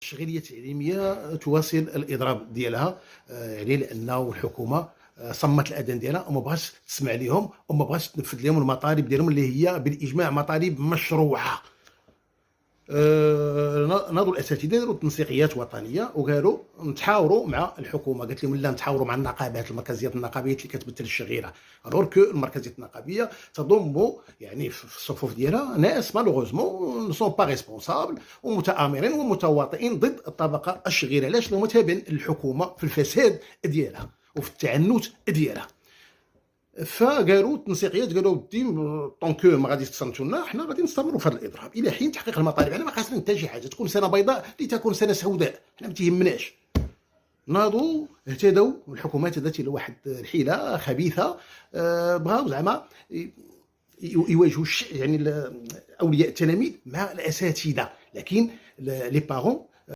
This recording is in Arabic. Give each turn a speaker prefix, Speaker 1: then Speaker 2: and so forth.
Speaker 1: التشغيلية التعليمية تواصل الإضراب ديالها، يعني لأنه الحكومة صمّت الأذان ديالها وما بغاتش تسمع ليهم وما بغاتش تنفذ لهم المطالب ديالهم اللي هي بالإجماع مطالب مشروعة. ناضوا الأساتذة داروا تنسيقيات وطنية وقالوا نتحاوروا مع الحكومة، قالت لهم لا نتحاوروا مع النقابات، المركزيات النقابية اللي كتمثل الشغيرة، alors que المركزيات النقابية تضم يعني في الصفوف ديالها ناس malheureusement ne sont pas responsables ومتآمرين ومتواطئين ضد الطبقة الشغيرة. علاش؟ لأنهم تابعين للحكومة في الفساد ديالها وفي التعنت ديالها. فقالوا التنسيقيات قالوا ودي طونكو ما غاديش تصنتوا لنا، حنا غادي نستمروا في هذا الاضراب الى حين تحقيق المطالب. انا ما خاصنا حتى شي حاجه، تكون سنه بيضاء لتكون سنه سوداء، حنا ما تيهمناش. ناضوا اهتدوا الحكومات هدات الى واحد الحيله خبيثه، بغاو زعما يواجهوا يعني اولياء التلاميذ مع الاساتذه، لكن لي بارون